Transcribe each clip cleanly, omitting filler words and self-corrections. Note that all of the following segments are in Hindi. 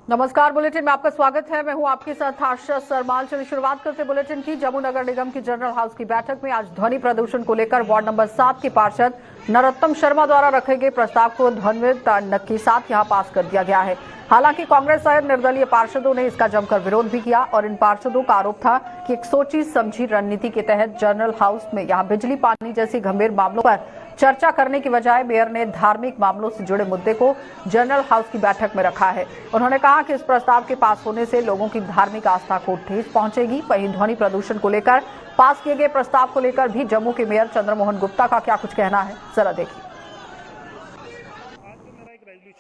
नमस्कार, बुलेटिन में आपका स्वागत है। मैं हूं आपके साथ आशा सरमाल। चलिए शुरुआत करते बुलेटिन की। जम्मू नगर निगम की जनरल हाउस की बैठक में आज ध्वनि प्रदूषण को लेकर वार्ड नंबर 7 के पार्षद नरोत्तम शर्मा द्वारा रखे गए प्रस्ताव को ध्वनिमत के साथ यहां पास कर दिया गया है। हालांकि कांग्रेस सहित निर्दलीय पार्षदों ने इसका जमकर विरोध भी किया और इन पार्षदों का आरोप था कि एक सोची समझी रणनीति के तहत जनरल हाउस में यहां बिजली पानी जैसी गंभीर मामलों पर चर्चा करने की बजाय मेयर ने धार्मिक मामलों से जुड़े मुद्दे को जनरल हाउस की बैठक में रखा है। उन्होंने कहा कि इस प्रस्ताव के पास होने से लोगों की धार्मिक आस्था को ठेस पहुंचेगी। वहीं ध्वनि प्रदूषण को लेकर पास किए गए प्रस्ताव को लेकर भी जम्मू के मेयर चंद्रमोहन गुप्ता का क्या कुछ कहना है, जरा देखिए।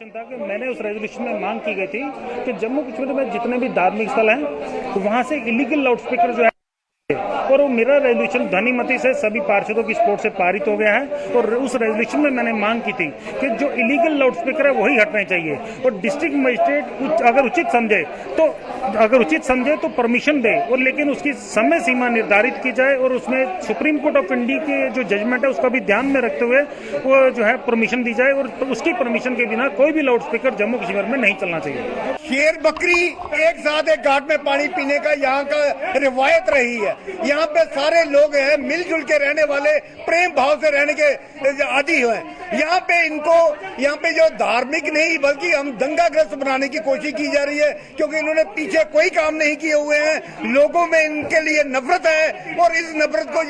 था कि मैंने उस रेजोल्यूशन में मांग की गई थी कि जम्मू कश्मीर में जितने भी धार्मिक स्थल हैं वहां से इलीगल लाउडस्पीकर जो है, और वो मेरा रेजोल्यूशन ध्वनिमति से सभी पार्षदों की सपोर्ट से पारित हो गया है। और उस रेजोल्यूशन में मैंने मांग की थी कि जो इलीगल लाउडस्पीकर है वही हटने चाहिए और डिस्ट्रिक्ट मजिस्ट्रेट अगर उचित समझे तो परमिशन दे, और लेकिन उसकी समय सीमा निर्धारित की जाए और उसमें सुप्रीम कोर्ट ऑफ इंडिया के जो जजमेंट है उसका भी ध्यान में रखते हुए वो जो है परमिशन दी जाए, और उसकी परमिशन के बिना कोई भी लाउडस्पीकर जम्मू कश्मीर में नहीं चलना चाहिए। शेर बकरी एक साथ एक घाट में पानी पीने का यहाँ का रिवायत रही है। यहाँ पे सारे लोग हैं मिलजुल के रहने वाले, प्रेम भाव से रहने के आदि हुए। यहाँ पे जो धार्मिक नहीं बल्कि हम दंगाग्रस्त बनाने की कोशिश की जा रही है, क्योंकि इन्होंने पीछे कोई काम नहीं किए हुए हैं। लोगों में इनके लिए नफरत है और इस नफरत को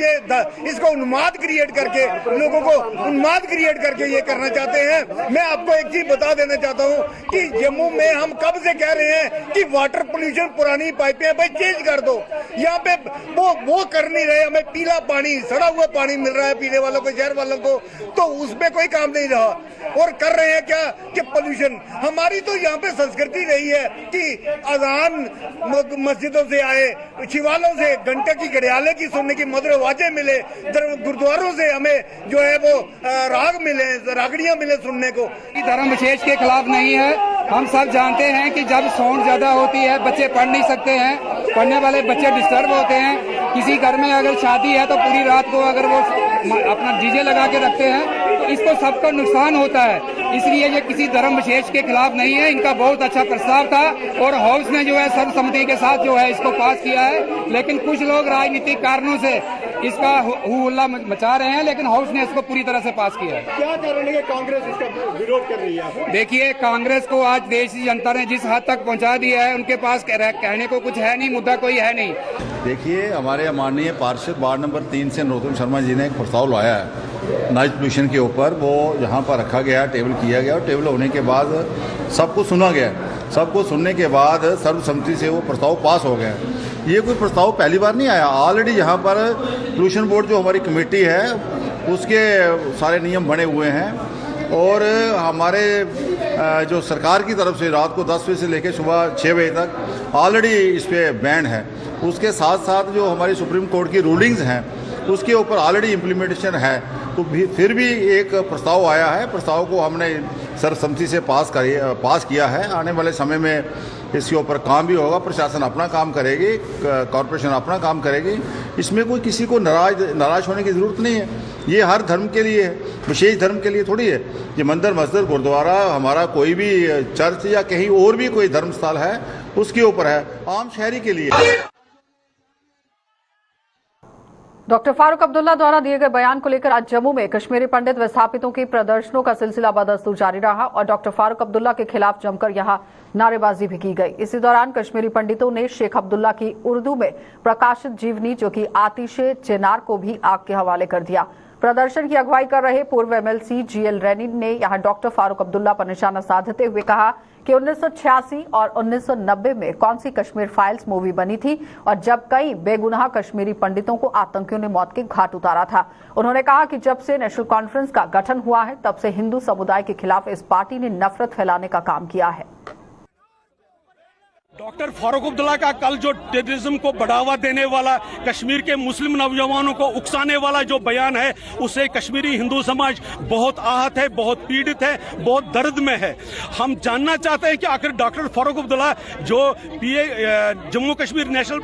इसको उन्माद क्रिएट करके लोगों को उन्माद क्रिएट करके ये करना चाहते हैं। मैं आपको एक चीज बता देना चाहता हूँ कि जम्मू में हम कब से कह रहे हैं कि वाटर पोल्यूशन पुरानी पाइपें भाई चेंज कर दो। यहाँ पे वो कर नहीं रहे, हमें पीला पानी सड़ा हुआ पानी मिल रहा है पीने वालों को, शहर वालों को, तो उसमें कोई काम नहीं रहा। और कर रहे हैं क्या कि पोल्यूशन। हमारी तो यहाँ पे संस्कृति रही है कि अजान मस्जिदों से आए, शिवालयों से घंटे की घड़ियाले की सुनने की मधुर आवाजें मिले, गुरुद्वारों से हमें जो है वो राग मिले, रागड़ियां मिले सुनने को। धर्म विशेष के खिलाफ नहीं है। हम सब जानते हैं कि जब साउंड ज्यादा होती है बच्चे पढ़ नहीं सकते हैं, पढ़ने वाले बच्चे डिस्टर्ब होते हैं। किसी घर में अगर शादी है तो पूरी रात को अगर वो अपना डीजे लगा के रखते हैं तो इसको सबको नुकसान होता है। इसलिए ये किसी धर्म विशेष के खिलाफ नहीं है। इनका बहुत अच्छा प्रस्ताव था और हाउस ने जो है सर्वसम्मति के साथ जो है इसको पास किया है, लेकिन कुछ लोग राजनीतिक कारणों से इसका हुल्ला मचा रहे हैं, लेकिन हाउस ने इसको पूरी तरह से पास किया है। क्या कारण है कि कांग्रेस इसका विरोध कर रही है? देखिए, कांग्रेस को आज देश की जनता ने जिस हद तक पहुंचा दिया है, उनके पास कहने को कुछ है नहीं, मुद्दा कोई है नहीं। देखिए, हमारे माननीय पार्षद वार्ड नंबर 3 से नरोत्तम शर्मा जी ने एक प्रस्ताव लाया है नॉइज पोल्यूशन के ऊपर। वो यहाँ पर रखा गया, टेबल किया गया और टेबल होने के बाद सबको सुना गया। सबको सुनने के बाद सर्वसम्मति से वो प्रस्ताव पास हो गया। ये कोई प्रस्ताव पहली बार नहीं आया। ऑलरेडी यहाँ पर पोल्यूशन बोर्ड जो हमारी कमेटी है उसके सारे नियम बने हुए हैं और हमारे जो सरकार की तरफ से रात को 10 बजे से लेकर सुबह 6 बजे तक ऑलरेडी इस पर बैन है। उसके साथ साथ जो हमारी सुप्रीम कोर्ट की रूलिंग्स हैं उसके ऊपर ऑलरेडी इम्प्लीमेंटेशन है। तो फिर भी एक प्रस्ताव आया है, प्रस्ताव को हमने सर्वसम्मति से पास किया है। आने वाले समय में इसके ऊपर काम भी होगा, प्रशासन अपना काम करेगी, कॉरपोरेशन अपना काम करेगी। इसमें कोई किसी को नाराज होने की ज़रूरत नहीं है। ये हर धर्म के लिए है, विशेष धर्म के लिए थोड़ी है। ये मंदिर, मस्जिद, गुरुद्वारा, हमारा कोई भी चर्च या कहीं और भी कोई धर्म स्थल है उसके ऊपर है, आम शहरी के लिए। डॉक्टर फारूक अब्दुल्ला द्वारा दिए गए बयान को लेकर आज जम्मू में कश्मीरी पंडित विस्थापितों के प्रदर्शनों का सिलसिला बदस्तूर जारी रहा और डॉक्टर फारूक अब्दुल्ला के खिलाफ जमकर यहां नारेबाजी भी की गई। इसी दौरान कश्मीरी पंडितों ने शेख अब्दुल्ला की उर्दू में प्रकाशित जीवनी जो कि आतिशे चिनार को भी आग के हवाले कर दिया। प्रदर्शन की अगुवाई कर रहे पूर्व एमएलसी जीएल रैनी ने यहां डॉक्टर फारूक अब्दुल्ला पर निशाना साधते हुए कहा कि 1986 और 1990 में कौन सी कश्मीर फाइल्स मूवी बनी थी और जब कई बेगुनाह कश्मीरी पंडितों को आतंकियों ने मौत के घाट उतारा था। उन्होंने कहा कि जब से नेशनल कॉन्फ्रेंस का गठन हुआ है तब से हिंदू समुदाय के खिलाफ इस पार्टी ने नफरत फैलाने का काम किया है। डॉक्टर फारूक अब्दुल्ला का कल जो टेररिज्म को बढ़ावा देने वाला, कश्मीर के मुस्लिम नौजवानों को उकसाने वाला जो बयान है, उससे कश्मीरी हिंदू समाज बहुत आहत है, बहुत पीड़ित है, बहुत दर्द में है। हम जानना चाहते हैं कि आखिर डॉक्टर फारूक अब्दुल्ला जो Jammu Kashmir national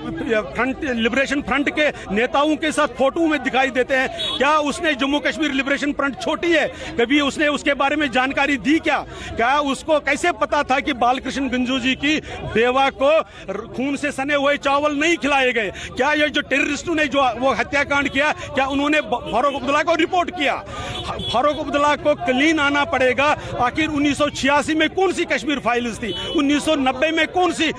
front liberation front के नेताओं के साथ फोटो में दिखाई देते हैं, क्या उसने जम्मू कश्मीर लिबरेशन फ्रंट छोड़ी है? कभी उसने उसके बारे में जानकारी दी क्या उसको कैसे पता था कि बालकृष्ण गंजू जी की बेवा को खून से सने हुए चावल नहीं खिलाए गए? क्या ये जो टेररिस्टों ने जो वो हत्याकांड किया, क्या उन्होंने फारूक अब्दुल्ला को रिपोर्ट किया? फारूक अब्दुल्ला को क्लीन आना पड़ेगा। आखिर 1986 में कौन सी कश्मीर फाइल्स थी? 1990 में कौन सी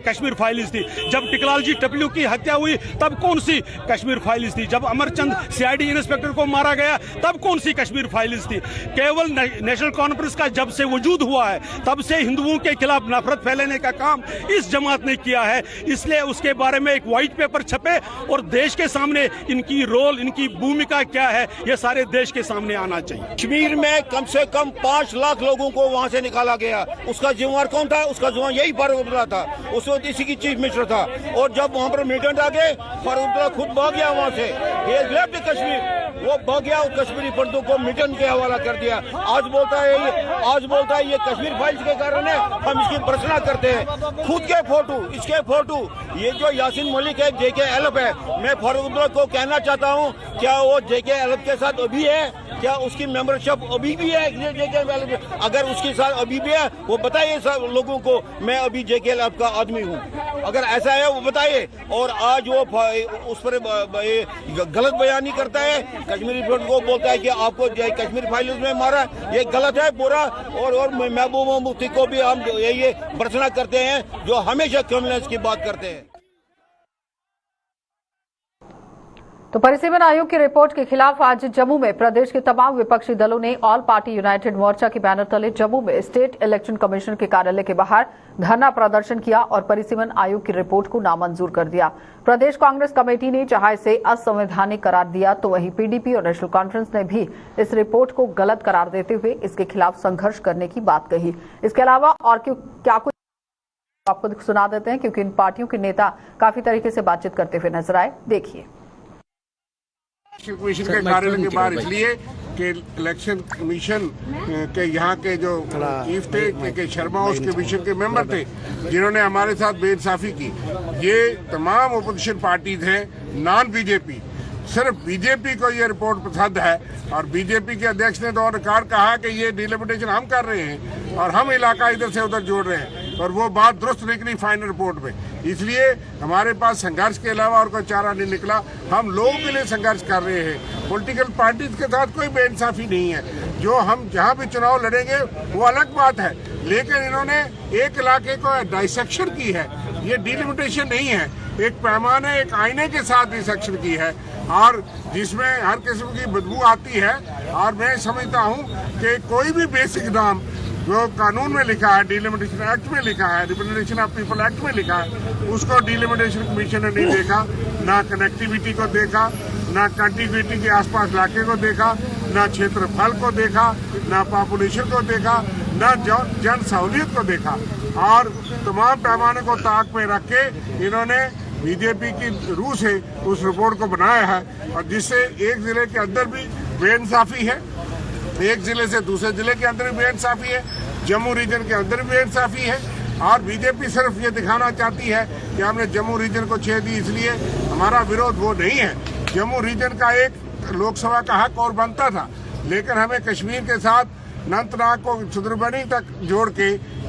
कश्मीर फाइल्स थी? जब टिकलालजी टपलू की हत्या हुई तब कौन सी कश्मीर फाइल्स थी? जब अमरचंद सीआईडी इंस्पेक्टर को मारा गया तब कौन सी कश्मीर फाइल्स थी? केवल नेशनल कॉन्फ्रेंस का जब से वजूद हुआ है तब से हिंदुओं के खिलाफ नफरत फैलाने का काम इस जमात ने किया है। इसलिए उसके बारे में एक व्हाइट पेपर छपे और देश के सामने इनकी रोल, इनकी भूमिका क्या है, ये सारे देश के सामने आना चाहिए। कश्मीर में कम से कम 5 लाख लोगों को वहां से निकाला गया। उसका जिम्मेवार कौन था? उसका जिम्मेवार यही फारूक अब्दुल्ला था। उस वक्त इसी की चीफ मिनिस्टर था। और जब वहां पर मिलिटेंट आ गए, फारूक अब्दुल्ला खुद भाग गया वहां से। ये लेफ्ट कश्मीर, वो भाग गया और कश्मीरी पंडितों को मिलिटेंट के हवाला कर दिया। आज बोलता है ये कश्मीर फाइल्स के कारण है, हम इसकी भर्त्सना करते हैं। खुद के फोटो, इसके फोटो, ये जो यासीन मलिक है, जेके एलफ है, मैं फारूक अब्दुल्ला को कहना चाहता हूँ, क्या वो जेके एलफ के साथ अभी है? क्या उसकी मेंबरशिप अभी भी है जेके एलफ? अगर उसके साथ अभी भी है, वो बताइए सब लोगों को, मैं अभी जेके एलफ का आदमी हूँ। अगर ऐसा है वो बताइए। और आज वो उस पर गलत बयानी करता है, कश्मीरी फ्रंट को बोलता है कि आपको कश्मीर फाइल्स में मारा, ये गलत है पूरा। और महबूबा मुफ्ती को भी हम ये भर्त्सना करते हैं जो हमेशा क्रिमिनल्स की बात करते हैं। तो परिसीमन आयोग की रिपोर्ट के खिलाफ आज जम्मू में प्रदेश के तमाम विपक्षी दलों ने ऑल पार्टी यूनाइटेड मोर्चा के बैनर तले जम्मू में स्टेट इलेक्शन कमीशन के कार्यालय के बाहर धरना प्रदर्शन किया और परिसीमन आयोग की रिपोर्ट को नामंजूर कर दिया। प्रदेश कांग्रेस कमेटी ने जहां इसे असंवैधानिक करार दिया, तो वहीं पीडीपी और नेशनल कॉन्फ्रेंस ने भी इस रिपोर्ट को गलत करार देते हुए इसके खिलाफ संघर्ष करने की बात कही। इसके अलावा और क्या कुछ आपको सुना देते हैं, क्योंकि इन पार्टियों के नेता काफी तरीके से बातचीत करते हुए नजर आए। देखिए। कमीशन के कार्यालय के बाहर इसलिए कि इलेक्शन कमीशन के यहाँ के जो चीफ थे के शर्मा, उस कमीशन के मेंबर थे जिन्होंने हमारे साथ बेइंसाफी की। ये तमाम ओपोजिशन पार्टीज हैं, नॉन बीजेपी। सिर्फ बीजेपी को ये रिपोर्ट पसंद है और बीजेपी के अध्यक्ष ने तो और कहा कि ये डिलिमिटेशन हम कर रहे हैं और हम इलाका इधर से उधर जोड़ रहे हैं, और वो बात दुरुस्त निकली फाइनल रिपोर्ट में। इसलिए हमारे पास संघर्ष के अलावा और कोई चारा नहीं निकला। हम लोगों के लिए संघर्ष कर रहे हैं। पॉलिटिकल पार्टीज के साथ कोई बेइंसाफी नहीं है। जो हम जहाँ भी चुनाव लड़ेंगे वो अलग बात है, लेकिन इन्होंने एक इलाके को डाइसेक्शन की है। ये डिलिमिटेशन नहीं है, एक पैमाने, एक आईने के साथ डिसेक्शन की है, और जिसमें हर किस्म की बदबू आती है। और मैं समझता हूँ कि कोई भी बेसिक नाम जो कानून में लिखा है, डिलिमिटेशन एक्ट में लिखा है, रिप्रेजेंटेशन ऑफ पीपल एक्ट में लिखा है, उसको डिलिमिटेशन कमीशन ने नहीं देखा। ना कनेक्टिविटी को देखा, ना कंटिन्यूटी के आसपास इलाके को देखा, ना क्षेत्रफल को देखा, ना पॉपुलेशन को देखा, ना जन सहूलियत को देखा। और तमाम पैमाने को ताक पे रख के इन्होंने बीजेपी की रूह से उस रिपोर्ट को बनाया है, और जिससे एक जिले के अंदर भी बेइंसाफी है, एक जिले से दूसरे जिले के अंदर भी बेइंसाफी है, जम्मू रीजन के अंदर भी बेइंसाफी है। और बीजेपी सिर्फ ये दिखाना चाहती है कि हमने जम्मू रीजन को छेड़ दी, इसलिए हमारा विरोध वो नहीं है। जम्मू रीजन का एक लोकसभा का हक और बनता था, लेकिन हमें कश्मीर के साथ अनंतनाग को सुंदरबनी तक जोड़ के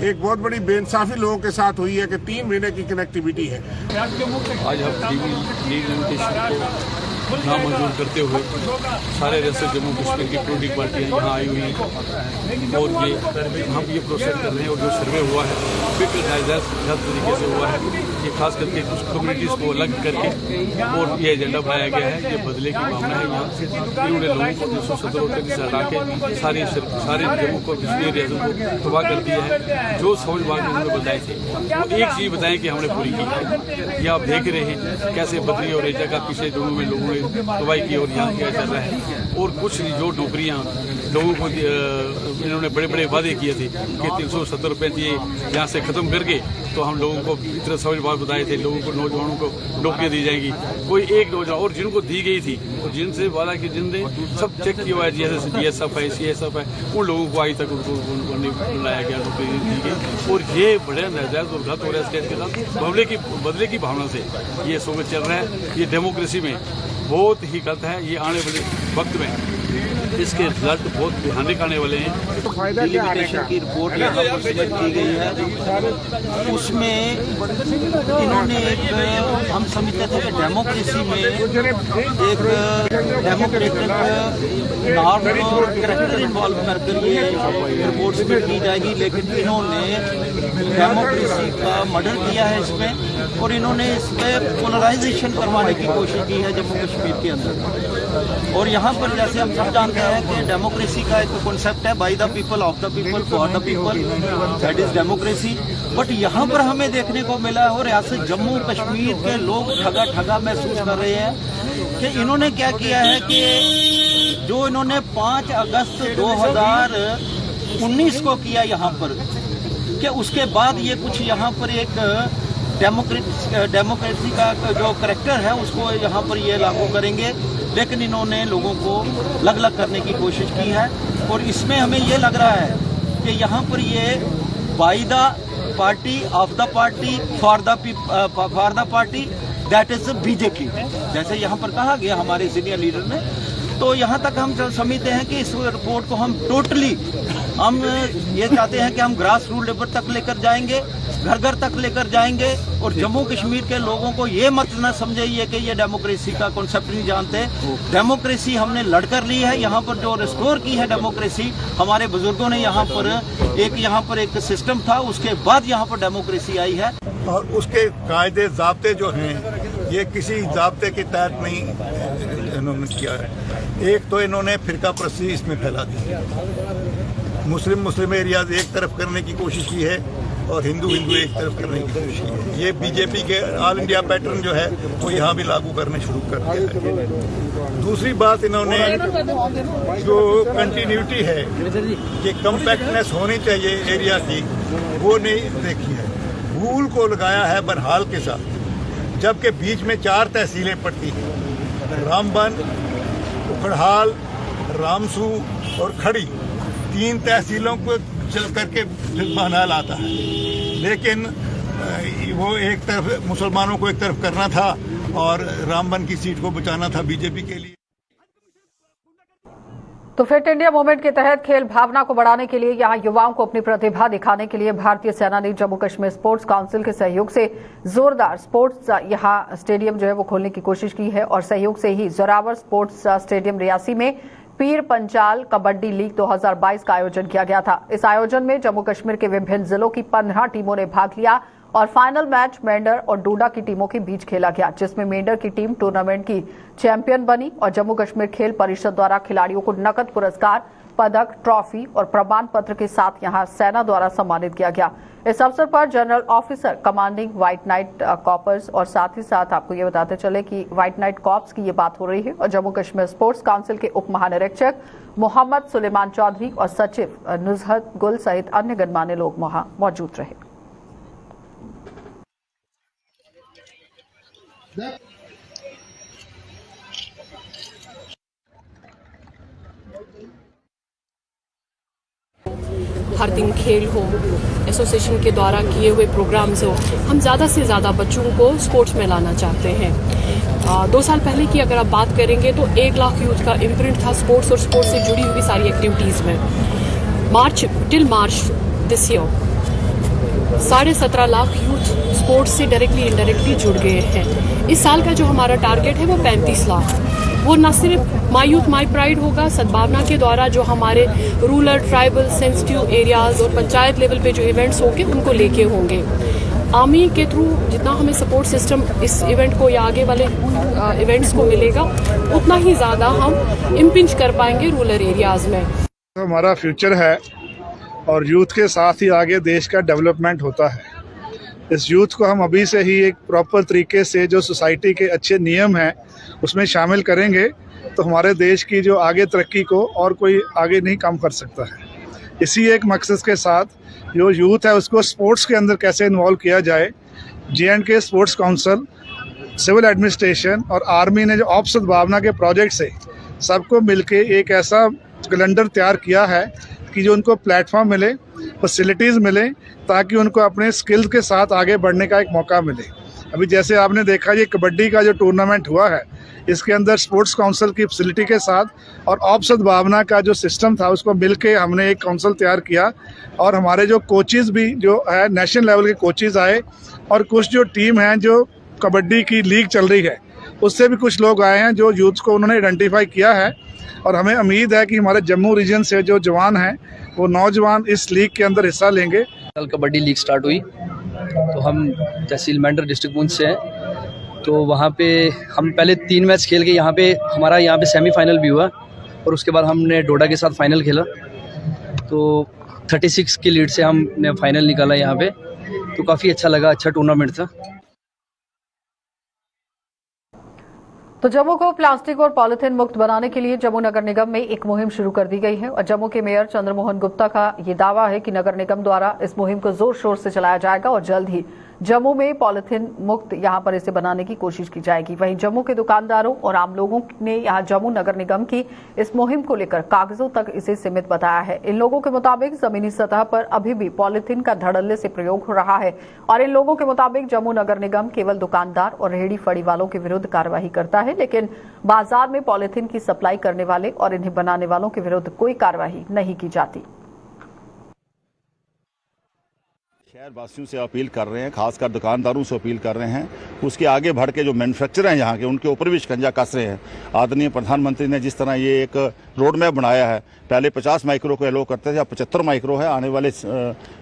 एक बहुत बड़ी बेइंसाफी लोगों के साथ हुई है कि 3 महीने की कनेक्टिविटी है। आज हम नामंजूर करते हुए सारे रियासत जम्मू कश्मीर की पॉलिटिकल पार्टियाँ यहाँ आई हुई हैं, और ये हम ये प्रोसेस कर रहे हैं। और जो सर्वे हुआ है बिल्कुल जायज़ तरीके से हुआ है। ये खास करके कुछ कम्युनिटीज़ को अलग करके और ये एजेंडा बनाया गया है। ये बदले की भावना है यहाँ से। इन्होंने लोगों को 270 से हटा के सारे जम्मू को कश्मीर रियासत को तबाह कर दिया है। जो समझ बात उन्होंने बताए थे वो एक चीज़ बताएं कि हमने पूरी की है। ये आप देख रहे हैं कैसे बदली और एक जगह पीछे दोनों में लोगों ने तबाही की और यहाँ किया चल रहा है। और कुछ जो नौकरियाँ लोगों को इन्होंने बड़े बड़े वादे किए थे कि 370 रुपये दिए यहाँ से ख़त्म करके तो हम लोगों को इतना समझ बात बताए थे, लोगों को नौजवानों को नौकरियाँ दी जाएंगी। कोई एक नौजवान और जिनको दी गई थी और जिनसे वादा कि जिनने सब चेक किया हुआ है, जैसे BSF है, CSF है, उन लोगों को आज तक उनको नहीं बुलाया गया, नौकरी दी गई। और ये बड़े नाजायज़ और गलत हो रहा है स्टेट के साथ बदले की भावना से ये सोच चल रहा है। ये डेमोक्रेसी में बहुत ही गलत है। ये आने वाले वक्त में इसके रिजल्ट बहुत भयानक आने वाले हैं। डिलिमिटेशन की रिपोर्ट यहाँ पर सबमिट की गई है, उसमें इन्होंने एक, हम समझते थे कि डेमोक्रेसी में एक डेमोक्रेटिक नॉर्म और कैरेक्टर इन्वॉल्व करके ये रिपोर्ट सबमिट की जाएगी, लेकिन इन्होंने डेमोक्रेसी का मर्डर किया है इसमें, और इन्होंने इसमें पोलराइजेशन करवाने की कोशिश की है जम्मू कश्मीर के अंदर। और यहाँ पर जैसे हम सब जानते हैं कि डेमोक्रेसी का एक कॉन्सेप्ट है, by the people, of the people, for the people, that is democracy. But यहाँ पर हमें देखने को मिला है, और यहाँ जम्मू कश्मीर के लोग ठगा महसूस कर रहे हैं कि इन्होंने क्या किया है कि जो इन्होंने 5 अगस्त 2019 को किया यहाँ पर, कि उसके बाद ये कुछ यहाँ पर एक डेमोक्रेसी का जो करैक्टर है उसको यहाँ पर ये लागू करेंगे, लेकिन इन्होंने लोगों को अलग करने की कोशिश की है। और इसमें हमें ये लग रहा है कि यहाँ पर ये by the party, of the party, for the party, that is BJP, जैसे यहाँ पर कहा गया हमारे सीनियर लीडर ने। तो यहाँ तक हम समझते हैं कि इस रिपोर्ट को हम टोटली हम ये चाहते हैं कि हम ग्रास रूट लेवल तक लेकर जाएंगे, घर घर तक लेकर जाएंगे, और जम्मू कश्मीर के लोगों को ये मत न समझिए कि ये डेमोक्रेसी का कॉन्सेप्ट नहीं जानते। डेमोक्रेसी हमने लड़कर ली है, यहाँ पर जो रिस्टोर की है डेमोक्रेसी, हमारे बुजुर्गों ने यहाँ पर एक सिस्टम था, उसके बाद यहाँ पर डेमोक्रेसी आई है। और उसके कायदे ज़ाब्ते जो हैं ये किसी ज़ाब्ते के तहत नहीं इन्होंने किया है। एक तो इन्होंने फिरका परस्ती इसमें फैला दी, मुस्लिम एरियाज एक तरफ करने की कोशिश की है और हिंदू एक तरफ करने की कोशिश की है। ये बीजेपी के ऑल इंडिया पैटर्न जो है वो यहाँ भी लागू करने शुरू कर दिया है। दूसरी बात, इन्होंने जो कंटिन्यूटी है कि कम्पैक्टनेस होनी चाहिए एरिया की, वो नहीं देखी है, भूल को लगाया है बरहाल के साथ, जबकि बीच में 4 तहसीलें पड़ती हैं, रामबन, उखड़हाल, रामसू और खड़ी, 3 तहसीलों को चल करके जुर्माना लाता है। लेकिन वो एक तरफ मुसलमानों को एक तरफ करना था और रामबन की सीट को बचाना था बीजेपी के लिए। तो फिट इंडिया मूवमेंट के तहत खेल भावना को बढ़ाने के लिए यहां युवाओं को अपनी प्रतिभा दिखाने के लिए भारतीय सेना ने जम्मू कश्मीर स्पोर्ट्स काउंसिल के सहयोग से जोरदार स्पोर्ट्स यहां स्टेडियम जो है वो खोलने की कोशिश की है, और सहयोग से ही जोरावर स्पोर्ट्स स्टेडियम रियासी में पीर पंचाल कबड्डी लीग 2022 का आयोजन किया गया था। इस आयोजन में जम्मू कश्मीर के विभिन्न जिलों की 15 टीमों ने भाग लिया और फाइनल मैच मेंढर और डोडा की टीमों के बीच खेला गया, जिसमें मेंढर की टीम टूर्नामेंट की चैंपियन बनी और जम्मू कश्मीर खेल परिषद द्वारा खिलाड़ियों को नकद पुरस्कार, पदक, ट्रॉफी और प्रमाण पत्र के साथ यहां सेना द्वारा सम्मानित किया गया। इस अवसर पर general officer commanding White Knight Corps और साथ ही साथ आपको ये बताते चले कि व्हाइट नाइट कॉप्स की ये बात हो रही है, और जम्मू कश्मीर स्पोर्ट्स काउंसिल के उप महानिरीक्षक मोहम्मद सुलेमान चौधरी और सचिव नुजहत गुल सहित अन्य गणमान्य लोग वहां मौजूद रहे। हर दिन खेल हो, एसोसिएशन के द्वारा किए हुए प्रोग्राम्स हो, हम ज़्यादा से ज़्यादा बच्चों को स्पोर्ट्स में लाना चाहते हैं। 2 साल पहले की अगर आप बात करेंगे तो 1 लाख यूथ का इम्प्रिंट था स्पोर्ट्स और स्पोर्ट्स से जुड़ी हुई सारी एक्टिविटीज़ में। Till March this year 17.5 lakh youth sports से डायरेक्टली इनडायरेक्टली जुड़ गए हैं। इस साल का जो हमारा टारगेट है वो 35 लाख। वो न सिर्फ माई यूथ माई प्राइड होगा, सद्भावना के द्वारा जो हमारे रूरल, ट्राइबल, सेंसिटिव एरियाज और पंचायत लेवल पे जो इवेंट्स होंगे उनको लेके होंगे। आर्मी के थ्रू जितना हमें सपोर्ट सिस्टम इस इवेंट को या आगे वाले इवेंट्स को मिलेगा, उतना ही ज़्यादा हम इम्पिंच कर पाएंगे रूरल एरियाज में। तो हमारा फ्यूचर है और यूथ के साथ ही आगे देश का डेवलपमेंट होता है। इस यूथ को हम अभी से ही एक प्रॉपर तरीके से जो सोसाइटी के अच्छे नियम हैं उसमें शामिल करेंगे तो हमारे देश की जो आगे तरक्की को और कोई आगे नहीं काम कर सकता है। इसी एक मकसद के साथ जो यूथ है उसको स्पोर्ट्स के अंदर कैसे इन्वॉल्व किया जाए, J&K sports council, civil administration और आर्मी ने जो ऑप्स सद्भावना के प्रोजेक्ट से सबको मिलके एक ऐसा कैलेंडर तैयार किया है कि जो उनको प्लेटफॉर्म मिले, फैसिलिटीज़ मिले, ताकि उनको अपने स्किल्स के साथ आगे बढ़ने का एक मौका मिले। अभी जैसे आपने देखा ये कबड्डी का जो टूर्नामेंट हुआ है, इसके अंदर स्पोर्ट्स काउंसिल की फैसिलिटी के साथ और ऑप्स सद्भावना का जो सिस्टम था उसको मिलके हमने एक काउंसिल तैयार किया और हमारे जो कोचेस भी जो है नेशनल लेवल के कोचेस आए और कुछ जो टीम हैं जो कबड्डी की लीग चल रही है उससे भी कुछ लोग आए हैं जो यूथ को उन्होंने आइडेंटिफाई किया है और हमें उम्मीद है कि हमारे जम्मू रीजन से जो जवान हैं वो नौजवान इस लीग के अंदर हिस्सा लेंगे। कल कबड्डी लीग स्टार्ट हुई तो हम तहसील मेंढर डिस्ट्रिक्ट पुंछ से हैं, तो वहाँ पे हम पहले 3 मैच खेल के हमारा यहाँ पे सेमीफाइनल भी हुआ और उसके बाद हमने डोडा के साथ फाइनल खेला, तो 36 की लीड से हमने फाइनल निकाला यहाँ पे, तो काफ़ी अच्छा लगा, अच्छा टूर्नामेंट था। तो जम्मू को प्लास्टिक और पॉलिथीन मुक्त बनाने के लिए जम्मू नगर निगम में एक मुहिम शुरू कर दी गई है और जम्मू के मेयर चंद्रमोहन गुप्ता का ये दावा है कि नगर निगम द्वारा इस मुहिम को जोर शोर से चलाया जाएगा और जल्द ही जम्मू में पॉलिथीन मुक्त यहां पर इसे बनाने की कोशिश की जाएगी। वहीं जम्मू के दुकानदारों और आम लोगों ने यहां जम्मू नगर निगम की इस मुहिम को लेकर कागजों तक इसे सीमित बताया है। इन लोगों के मुताबिक जमीनी सतह पर अभी भी पॉलिथीन का धड़ल्ले से प्रयोग हो रहा है और इन लोगों के मुताबिक जम्मू नगर निगम केवल दुकानदार और रेहड़ी फड़ी वालों के विरुद्ध कार्रवाई करता है, लेकिन बाजार में पॉलिथीन की सप्लाई करने वाले और इन्हें बनाने वालों के विरुद्ध कोई कार्रवाई नहीं की जाती। शहर वासियों से अपील कर रहे हैं, खासकर दुकानदारों से अपील कर रहे हैं, उसके आगे बढ़ के जो मैन्युफैक्चरर हैं यहाँ के उनके ऊपर भी शिकंजा कस रहे हैं। आदरणीय प्रधानमंत्री ने जिस तरह ये एक रोड मैप बनाया है, पहले 50 माइक्रो को एलो करते थे, अब 75 माइक्रो है, आने वाले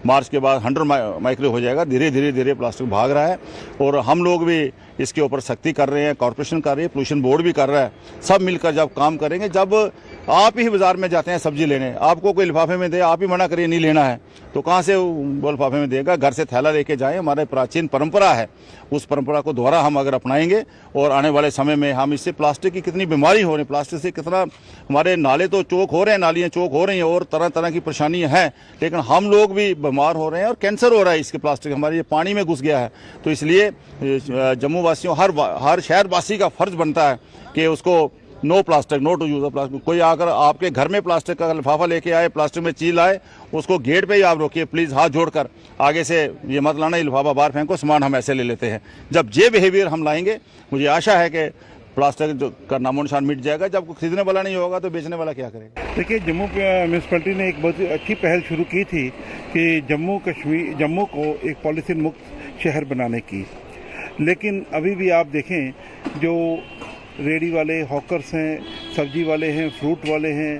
मार्च के बाद 100 माइक्रो हो जाएगा। धीरे धीरे प्लास्टिक भाग रहा है और हम लोग भी इसके ऊपर सख्ती कर रहे हैं, कॉर्पोरेशन कर रही है, पोल्यूशन बोर्ड भी कर रहा है। सब मिलकर जब काम करेंगे, जब आप ही बाजार में जाते हैं सब्जी लेने, आपको कोई लिफाफे में दे, आप ही मना करिए नहीं लेना है तो कहाँ से वो लिफाफे में देगा? घर से थैला लेके जाएं, हमारे प्राचीन परंपरा है, उस परंपरा को दोबारा हम अगर अपनाएंगे और आने वाले समय में हम इससे प्लास्टिक की कितनी बीमारी हो रही है, प्लास्टिक से कितना हमारे नाले तो चौक हो रहे हैं, नालियाँ चौक हो रही हैं और तरह तरह की परेशानियाँ हैं, लेकिन हम लोग भी बीमार हो रहे हैं और कैंसर हो रहा है इसके प्लास्टिक हमारे ये पानी में घुस गया है। तो इसलिए जम्मू वासियों हर शहर वासी का फर्ज बनता है कि उसको no plastic, no to use of plastic. कोई आकर आपके घर में प्लास्टिक का लिफाफा लेके आए, प्लास्टिक में चीज लाए, उसको गेट पे ही आप रोकिए प्लीज, हाथ जोड़कर। आगे से ये मत लाना, ये लिफाफा बाहर फेंको, सामान हम ऐसे ले लेते हैं। जब ये बिहेवियर हम लाएंगे, मुझे आशा है कि प्लास्टिक का नामो निशान मिट जाएगा। जब खरीदने वाला नहीं होगा तो बेचने वाला क्या करेगा? देखिए, जम्मू म्यूनसिपैलिटी ने एक बहुत अच्छी पहल शुरू की थी कि जम्मू को एक पॉलिथीन मुक्त शहर बनाने की, लेकिन अभी भी आप देखें जो रेडी वाले हॉकर्स हैं, सब्जी वाले हैं, फ्रूट वाले हैं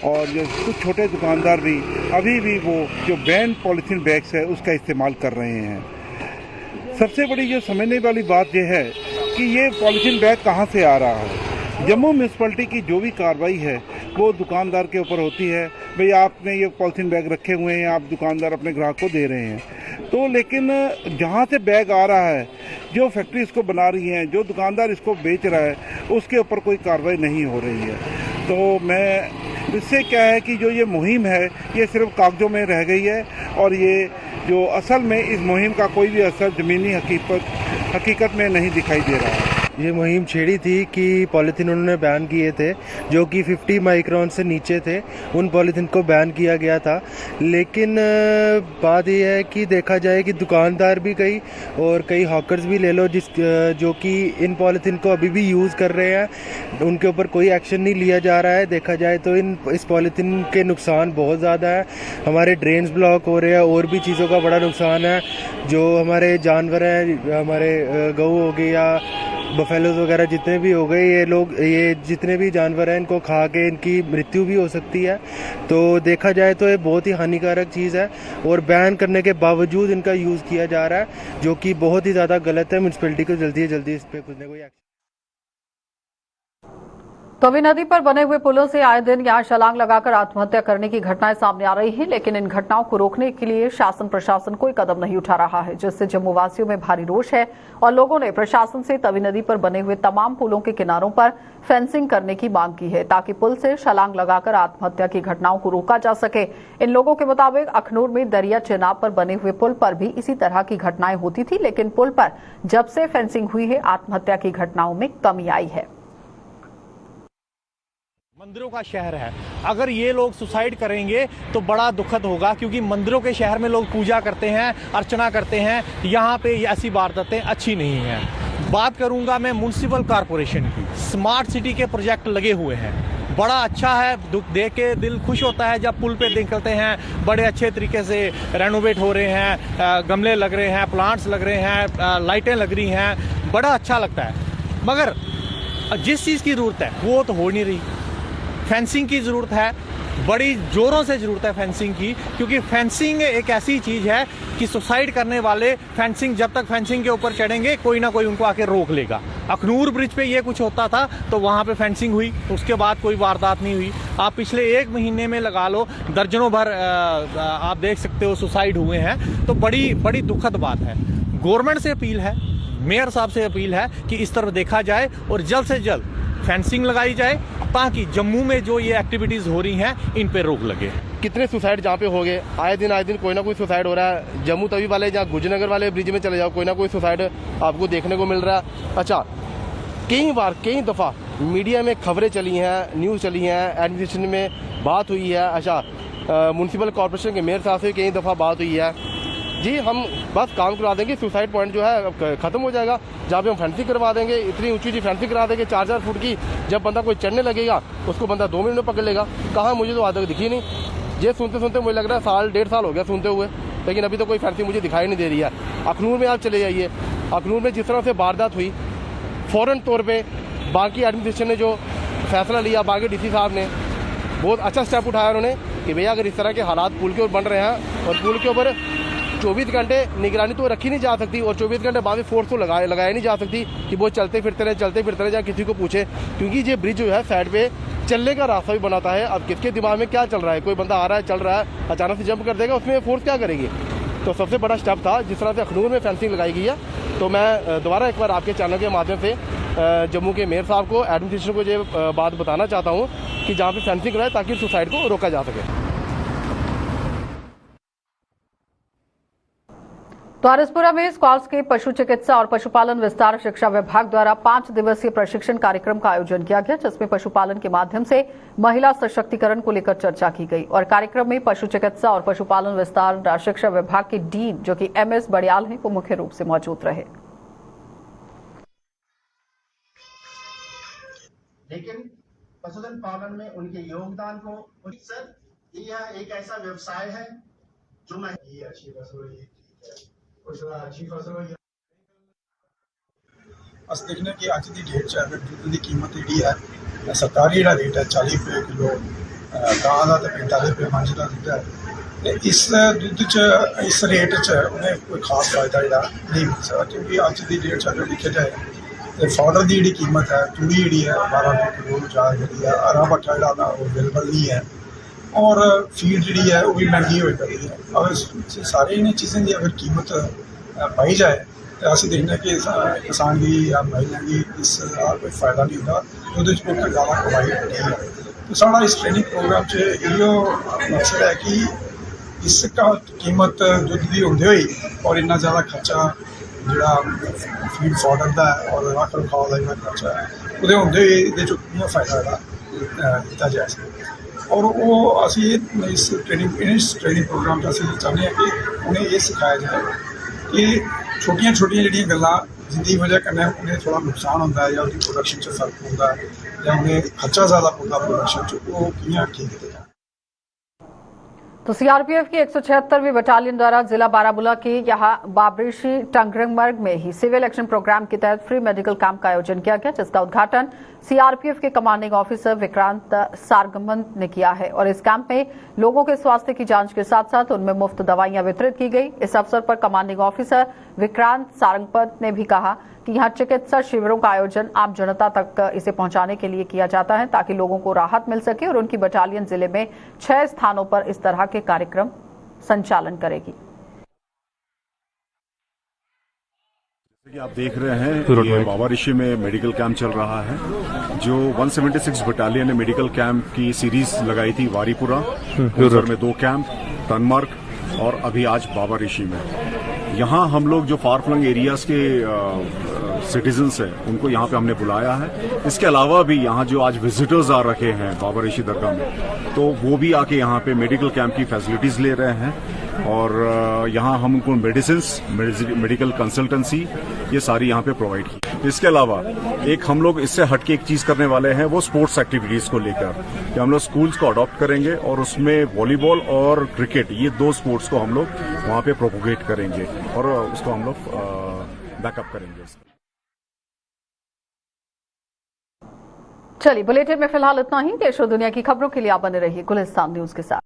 और जो कुछ छोटे दुकानदार भी अभी भी वो जो बैन पॉलीथीन बैग्स है उसका इस्तेमाल कर रहे हैं। सबसे बड़ी जो समझने वाली बात यह है कि ये पॉलीथीन बैग कहाँ से आ रहा है। जम्मू म्यूनसिपैलिटी की जो भी कार्रवाई है वो दुकानदार के ऊपर होती है। भाई आपने ये पॉलीथीन बैग रखे हुए हैं, आप दुकानदार अपने ग्राहक को दे रहे हैं, तो लेकिन जहाँ से बैग आ रहा है, जो फैक्ट्री इसको बना रही है, जो दुकानदार इसको बेच रहा है, उसके ऊपर कोई कार्रवाई नहीं हो रही है। तो मैं इससे क्या है कि जो ये मुहिम है ये सिर्फ कागजों में रह गई है और ये जो असल में इस मुहिम का कोई भी असर ज़मीनी हकीकत में नहीं दिखाई दे रहा है। ये मुहिम छेड़ी थी कि पॉलीथीन उन्होंने बैन किए थे जो कि 50 माइक्रोन से नीचे थे, उन पॉलीथीन को बैन किया गया था। लेकिन बात यह है कि देखा जाए कि दुकानदार भी और कई हॉकर्स भी ले लो जो कि इन पॉलीथीन को अभी भी यूज़ कर रहे हैं, उनके ऊपर कोई एक्शन नहीं लिया जा रहा है। देखा जाए तो इस पॉलीथीन के नुकसान बहुत ज़्यादा है, हमारे ड्रेन्स ब्लॉक हो रहे हैं और भी चीज़ों का बड़ा नुकसान है। जो हमारे जानवर हैं, हमारे गऊ हो गए या बफेलोज वगैरह जितने भी हो गए, ये जितने भी जानवर हैं इनको खा के इनकी मृत्यु भी हो सकती है। तो देखा जाए तो ये बहुत ही हानिकारक चीज़ है और बैन करने के बावजूद इनका यूज़ किया जा रहा है, जो कि बहुत ही ज़्यादा गलत है। म्यूनसिपैलिटी को जल्दी से जल्दी इस पर कुछ ना कोई एक्शन। तवी नदी पर बने हुए पुलों से आए दिन यहां छलांग लगाकर आत्महत्या करने की घटनाएं सामने आ रही हैं, लेकिन इन घटनाओं को रोकने के लिए शासन प्रशासन कोई कदम नहीं उठा रहा है, जिससे जम्मू वासियों में भारी रोष है और लोगों ने प्रशासन से तवी नदी पर बने हुए तमाम पुलों के किनारों पर फेंसिंग करने की मांग की है, ताकि पुल से छलांग लगाकर आत्महत्या की घटनाओं को रोका जा सके। इन लोगों के मुताबिक अखनूर में दरिया चेनाब पर बने हुए पुल पर भी इसी तरह की घटनाएं होती थी, लेकिन पुल पर जब से फेंसिंग हुई है, आत्महत्या की घटनाओं में कमी आई है। मंदिरों का शहर है, अगर ये लोग सुसाइड करेंगे तो बड़ा दुखद होगा, क्योंकि मंदिरों के शहर में लोग पूजा करते हैं, अर्चना करते हैं। यहाँ पे ऐसी वारदातें अच्छी नहीं हैं। बात करूंगा मैं म्युनिसिपल कॉरपोरेशन की, स्मार्ट सिटी के प्रोजेक्ट लगे हुए हैं, बड़ा अच्छा है, देख के दिल खुश होता है जब पुल पे निकलते हैं, बड़े अच्छे तरीके से रेनोवेट हो रहे हैं, गमले लग रहे हैं, प्लांट्स लग रहे हैं, लाइटें लग रही हैं, बड़ा अच्छा लगता है। मगर जिस चीज़ की ज़रूरत है वो तो हो नहीं रही। फेंसिंग की ज़रूरत है, बड़ी ज़ोरों से ज़रूरत है फेंसिंग की, क्योंकि फेंसिंग एक ऐसी चीज़ है कि सुसाइड करने वाले फेंसिंग, जब तक फेंसिंग के ऊपर चढ़ेंगे कोई ना कोई उनको आके रोक लेगा। अखनूर ब्रिज पे ये कुछ होता था तो वहाँ पे फेंसिंग हुई, उसके बाद कोई वारदात नहीं हुई। आप पिछले 1 महीने में लगा लो दर्जनों भर आप देख सकते हो सुसाइड हुए हैं, तो बड़ी दुखद बात है। गवर्नमेंट से अपील है, मेयर साहब से अपील है कि इस तरफ देखा जाए और जल्द से जल्द फेंसिंग लगाई जाए, ताकि जम्मू में जो ये एक्टिविटीज हो रही हैं इन पे रोक लगे। कितने सुसाइड जहाँ पे हो गए, आए दिन कोई ना कोई सुसाइड हो रहा है। जम्मू तवी वाले जहाँ गुजनगर वाले ब्रिज में चले जाओ, कोई ना कोई सुसाइड आपको देखने को मिल रहा है। अच्छा, कई दफ़ा मीडिया में खबरें चली हैं, न्यूज़ चली हैं, एडमिनिस्ट्रेशन में बात हुई है। अच्छा, म्युनिसिपल कॉर्पोरेशन के मेयर साहब से कई दफ़ा बात हुई है, जी हम बस काम करवा देंगे, सुसाइड पॉइंट जो है ख़त्म हो जाएगा, जहाँ पे हम फेंसिंग करवा देंगे, इतनी ऊंची फेंसिंग करा देंगे 4-4 फुट की, जब बंदा कोई चढ़ने लगेगा उसको बंदा 2 मिनट में पकड़ लेगा। कहाँ, मुझे तो आज तक दिखी नहीं। ये सुनते मुझे लग रहा है 1.5 साल हो गया सुनते हुए, लेकिन अभी तो कोई फेंसिंग मुझे दिखाई नहीं दे रही है। अखनूर में आप चले जाइए, अखनूर में जिस तरह से वारदात हुई, फ़ौरन तौर पर बाकी एडमिनिस्ट्रेशन ने जो फैसला लिया, बाकी DC साहब ने बहुत अच्छा स्टेप उठाया उन्होंने कि भैया अगर इस तरह के हालात पुल के ऊपर बन रहे हैं और पुल के ऊपर 24 घंटे निगरानी तो रखी नहीं जा सकती और 24 घंटे बाद में फोर्स तो लगाया नहीं जा सकती कि वो चलते फिरते रहे या किसी को पूछे, क्योंकि ये ब्रिज जो है साइड पे चलने का रास्ता भी बनाता है। अब किसके दिमाग में क्या चल रहा है, कोई बंदा आ रहा है, चल रहा है, अचानक से जंप कर देगा, उसमें फोर्स क्या करेगी। तो सबसे बड़ा स्टेप था जिस तरह से अखनूर में फेंसिंग लगाई गई है। तो मैं दोबारा एक बार आपके चैनल के माध्यम से जम्मू के मेयर साहब को, एडमिनिस्ट्रेशन को ये बात बताना चाहता हूँ कि जहाँ पे फेंसिंग कराए ताकि सुसाइड को रोका जा सके। द्वारसपुरा में स्क्वाड्स के पशु चिकित्सा और पशुपालन विस्तार शिक्षा विभाग द्वारा 5 दिवसीय प्रशिक्षण कार्यक्रम का आयोजन किया गया, जिसमें पशुपालन के माध्यम से महिला सशक्तिकरण को लेकर चर्चा की गई और कार्यक्रम में पशु चिकित्सा और पशुपालन विस्तार शिक्षा विभाग के डीन जो कि MS बड़ियाल हैं, वो मुख्य रूप से मौजूद रहे। लेकिन पशुधन पालन में उनके योगदान को सर, यह एक ऐसा व्यवसाय है जो मैं अच्छी फसल अस देखने कि अज की डेट अगर दुद्ध की कीमत जी है सरकारी रेट है 40 रुपये किलो गां का, तो 45 रुपये मंझ का दुद्ध है। इस दुद्ध च इस रेट च उन्हें कोई खास फायदा जो नहीं मिल सकता, क्योंकि अज की डेट अगर देखा जाए तो फॉडर की जी कीमत है, चूड़ी जी है 12 रुपये किलो जा रही है, हरा भट्ठा जो अवेलेबल नहीं है और फीड जी है वो भी महंगी हो रही है। अगर सारे इन चीज़ों की अगर कीमत पाई जाए तो असं देखने कि किसान की या महिला की इस कोई फायदा नहीं होता, तो कोई ज़्यादा कमाई नहीं है। तो सारा इस ट्रेनिंग प्रोग्राम से यो मकसद है कि इसका कीमत दुध की होंदे हुए और इन्ना ज़्यादा खर्चा जोड़ा फीड फॉडर का और रख रखाव का जो खर्चा है वो होंदे हुए ये फायदा दिता जा सके। और वो असी इस ट्रेनिंग प्रोग्राम असी चाहते हैं कि उन्हें ये सिखाया जाए कि छोटिया जी गल्लां जिंदी वजह कन्नै उन्हें थोड़ा नुकसान होता है या उनकी प्रोडक्शन से फर्क होता है या उन्हें खर्चा ज़्यादा पड़ता प्रोडक्शन वो कियां ठीक किया जाए। तो सीआरपीएफ की 176वीं बटालियन द्वारा जिला बारामूला के यहां बाबरेशी टंगरमर्ग में ही सिविल एक्शन प्रोग्राम के तहत फ्री मेडिकल कैंप का आयोजन किया गया, जिसका उद्घाटन सीआरपीएफ के कमांडिंग ऑफिसर विक्रांत सारगमन ने किया है और इस कैंप में लोगों के स्वास्थ्य की जांच के साथ साथ उनमें मुफ्त दवाइयां वितरित की गई। इस अवसर पर कमांडिंग ऑफिसर विक्रांत सारंगपत ने भी कहा कि यहाँ चिकित्सा शिविरों का आयोजन आम जनता तक इसे पहुंचाने के लिए किया जाता है ताकि लोगों को राहत मिल सके और उनकी बटालियन जिले में 6 स्थानों पर इस तरह के कार्यक्रम संचालन करेगी। कि आप देख रहे हैं ये बाबा ऋषि में मेडिकल कैंप चल रहा है। जो 176 बटालियन ने मेडिकल कैंप की सीरीज लगाई थी वारीपुरा में 2 कैंप, तनमार्ग और अभी आज बाबा ऋषि में। यहाँ हम लोग जो फार फ्लंग एरियाज के सिटीजन्स हैं उनको यहाँ पे हमने बुलाया है। इसके अलावा भी यहाँ जो आज विजिटर्स आ रखे हैं बाबा ऋषि दरगाह में, तो वो भी आके यहाँ पे मेडिकल कैंप की फैसिलिटीज ले रहे हैं और यहाँ हम उनको मेडिकल कंसल्टेंसी ये सारी यहाँ पे प्रोवाइड की। इसके अलावा एक हम लोग इससे हटके एक चीज करने वाले हैं, वो स्पोर्ट्स एक्टिविटीज को लेकर कि हम लोग स्कूल्स को अडॉप्ट करेंगे और उसमें वॉलीबॉल और क्रिकेट ये 2 स्पोर्ट्स को हम लोग वहाँ पे प्रोपोगेट करेंगे और उसको हम लोग बैकअप करेंगे। चलिए, बुलेटिन में फिलहाल इतना ही। देश और दुनिया की खबरों के लिए आप बने रहिए गुलिस्तान न्यूज के साथ।